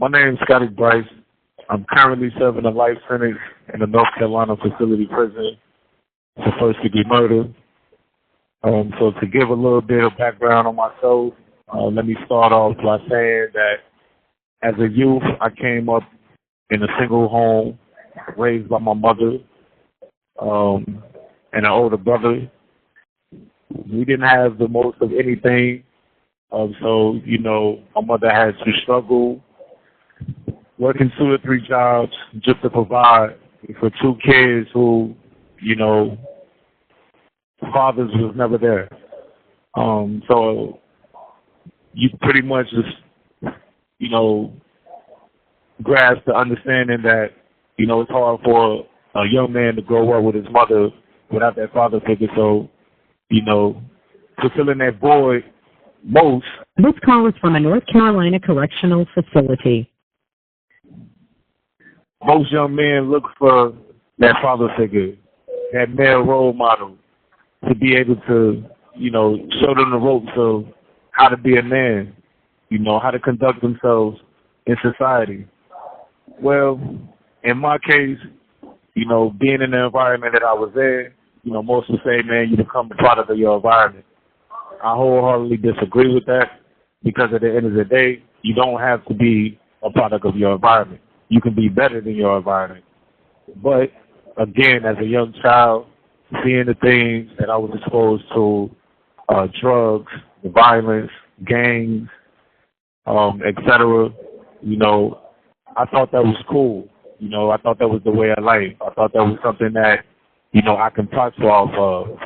My name is Scotty Brice. I'm currently serving a life sentence in the North Carolina facility prison for first-degree murder. So to give a little bit of background on myself, let me start off by saying that as a youth, I came up in a single home, raised by my mother and an older brother. We didn't have the most of anything, so, my mother had to struggle working 2 or 3 jobs just to provide for 2 kids who, fathers was never there. So you pretty much just, grasp the understanding that, it's hard for a young man to grow up with his mother without that father figure. So, fulfilling that void most. This call is from a North Carolina correctional facility. Most young men look for that father figure, that male role model, to be able to, show them the ropes of how to be a man, how to conduct themselves in society. Well, in my case, being in the environment that I was in, most would say, man, you become a product of your environment. I wholeheartedly disagree with that because at the end of the day, you don't have to be a product of your environment. You can be better than your environment. But, again, as a young child, seeing the things that I was exposed to, drugs, violence, gangs, etc., I thought that was cool. I thought that was the way of life. I thought that was something that, I can prosper off of.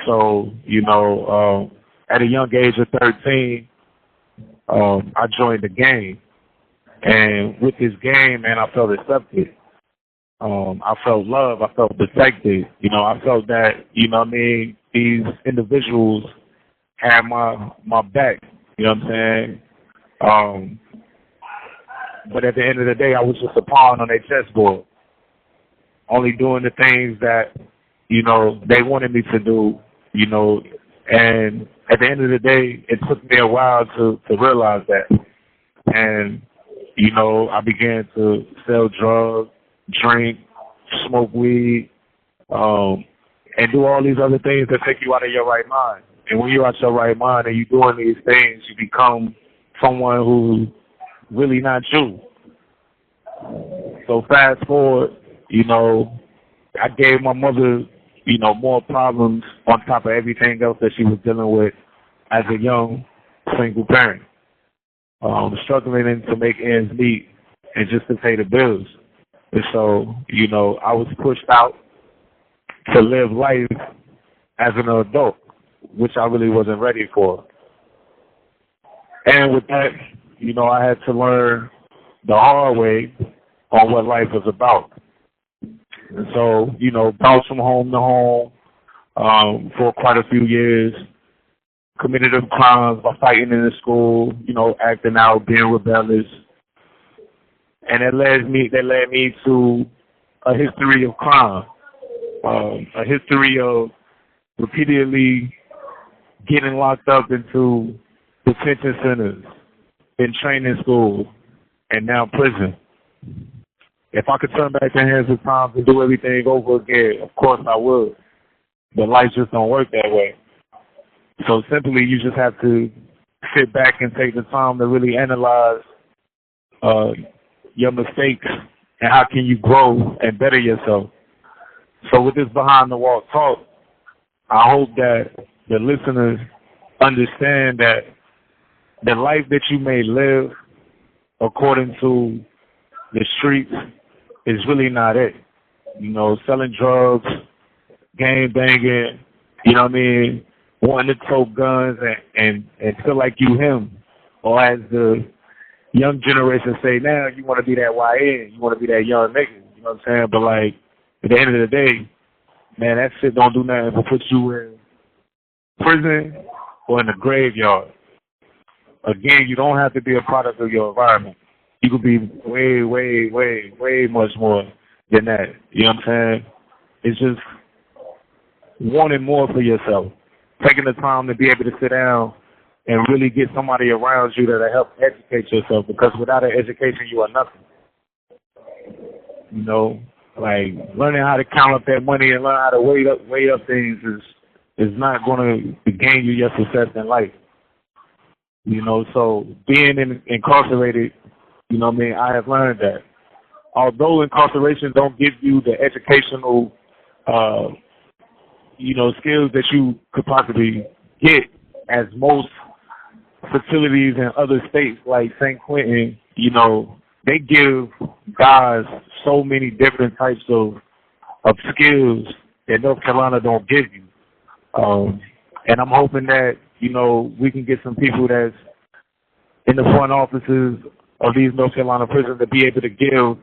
So, at a young age of 13, I joined the gang. And with this gang, man, I felt accepted. I felt love. I felt protected. I felt that, these individuals had my back. You know what I'm saying? But at the end of the day, I was just a pawn on their chessboard, only doing the things that, they wanted me to do, and at the end of the day, it took me a while to realize that. And, I began to sell drugs, drink, smoke weed, and do all these other things that take you out of your right mind. And when you're out your right mind and you're doing these things, you become someone who's really not you. So fast forward, I gave my mother, more problems on top of everything else that she was dealing with as a young single parent. Struggling to make ends meet and just to pay the bills. And so, I was pushed out to live life as an adult, which I really wasn't ready for. And with that, I had to learn the hard way on what life was about. And so, bounced from home to home for quite a few years, committed them crimes by fighting in the school, acting out, being rebellious. And that led me to a history of crime, a history of repeatedly getting locked up into detention centers, in training schools, and now prison. If I could turn back the hands of time and do everything over again, of course I would. But life just don't work that way. So simply, you just have to sit back and take the time to really analyze your mistakes and how can you grow and better yourself. So with this behind the wall talk, I hope that the listeners understand that the life that you may live according to the streets is really not it. Selling drugs, gang banging, wanting to tote guns and feel like you him. Or as the young generation say now, you want to be that YN, you want to be that young nigga, you know what I'm saying? But like, at the end of the day, man, that shit don't do nothing but put you in prison or in the graveyard. Again, you don't have to be a product of your environment. You could be way, way, way, way much more than that. You know what I'm saying? It's just wanting more for yourself. Taking the time to be able to sit down and really get somebody around you that'll help educate yourself, because without an education, you are nothing. You know, like learning how to count up that money and learn how to weigh up things is not going to gain you your success in life. You know, so being incarcerated, you know what I mean, I have learned that. Although incarceration don't give you the educational, you know, skills that you could possibly get, as most facilities in other states like St. Quentin, you know, they give guys so many different types of skills that North Carolina don't give you. And I'm hoping that, you know, we can get some people that's in the front offices of these North Carolina prisons to be able to give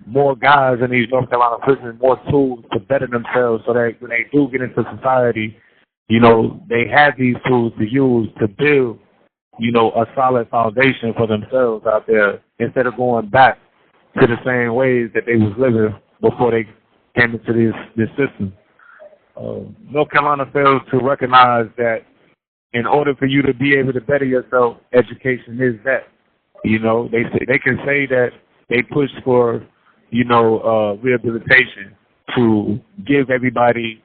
more guys in these North Carolina prisons more tools to better themselves, so that when they do get into society, you know, they have these tools to use to build, you know, a solid foundation for themselves out there, instead of going back to the same ways that they was living before they came into this system. North Carolina fails to recognize that in order for you to be able to better yourself, education is that. You know, they can say that they push for, you know, rehabilitation to give everybody,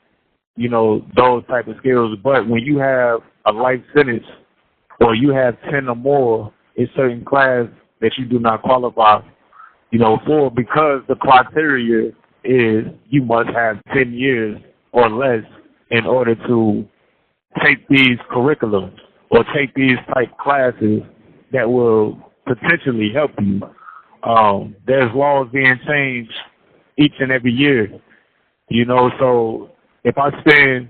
you know, those type of skills. But when you have a life sentence, or you have 10 or more in certain class that you do not qualify, you know, for, because the criteria is you must have 10 years or less in order to take these curriculums or take these type classes that will potentially help you. There's laws being changed each and every year, you know, so if I spend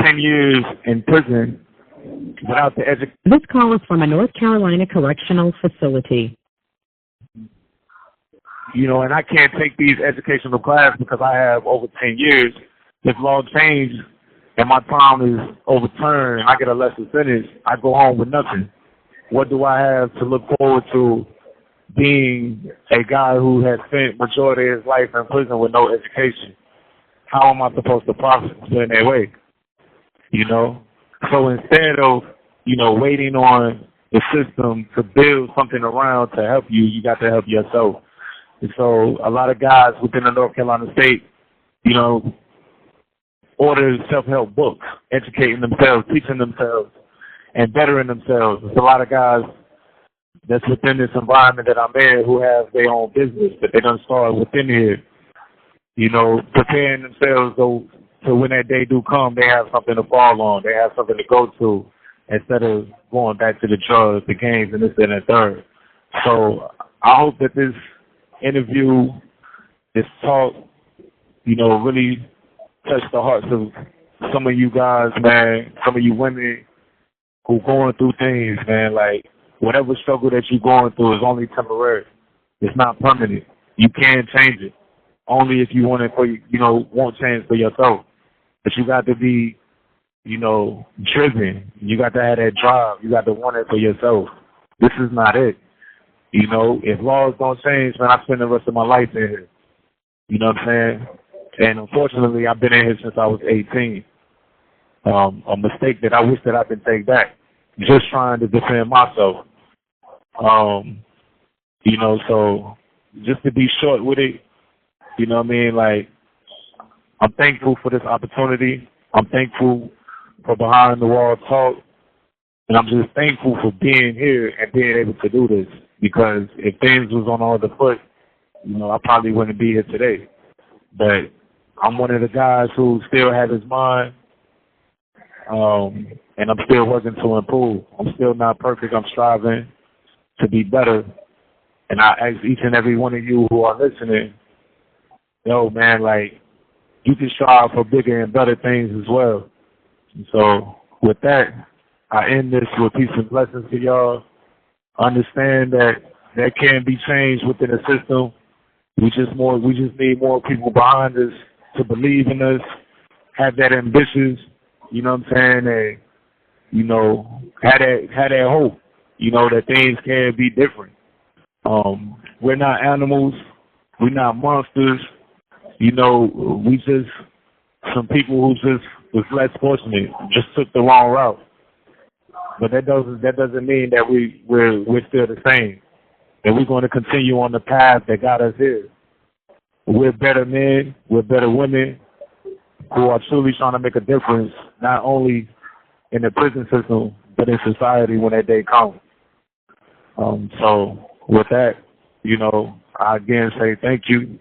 10 years in prison without the education... This call is from a North Carolina correctional facility. You know, and I can't take these educational classes because I have over 10 years. If law changes and my time is overturned and I get a lesser sentence, I go home with nothing. What do I have to look forward to being a guy who has spent majority of his life in prison with no education? How am I supposed to profit in that way? You know? So instead of, you know, waiting on the system to build something around to help you, you got to help yourself. And so a lot of guys within the North Carolina state, you know, order self-help books, educating themselves, teaching themselves, and bettering themselves. There's a lot of guys that's within this environment that I'm in who have their own business that they done started within here, you know, preparing themselves so when that day do come, they have something to fall on. They have something to go to instead of going back to the drugs, the games, and this and the third. So I hope that this interview, this talk, you know, really touch the hearts of some of you guys, man, some of you women who going through things, man. Like, whatever struggle that you're going through is only temporary. It's not permanent. You can change it. Only if you want it for, you know, want change for yourself. But you got to be, you know, driven. You got to have that drive. You got to want it for yourself. This is not it. You know, if laws don't change, man, I spend the rest of my life in here. You know what I'm saying? And unfortunately, I've been in here since I was 18. A mistake that I wish that I could take back. Just trying to defend myself. You know, so just to be short with it, you know what I mean? Like, I'm thankful for this opportunity. I'm thankful for Behind the Wall Talk. And I'm just thankful for being here and being able to do this. Because if things was on the other foot, you know, I probably wouldn't be here today. But I'm one of the guys who still have his mind. And I'm still working to improve. I'm still not perfect. I'm striving to be better. And I ask each and every one of you who are listening, yo, man, like, you can strive for bigger and better things as well. And so with that, I end this with peace and blessings to y'all. Understand that there can be change within the system. We just need more people behind us to believe in us, have that ambitions, you know what I'm saying, and, you know, have that hope, you know, that things can be different. We're not animals. We're not monsters. You know, we just some people who just was less fortunate, just took the wrong route. But that doesn't mean that we're still the same. And we're going to continue on the path that got us here. We're better men, we're better women who are truly trying to make a difference, not only in the prison system, but in society when that day comes. So with that, I again say thank you.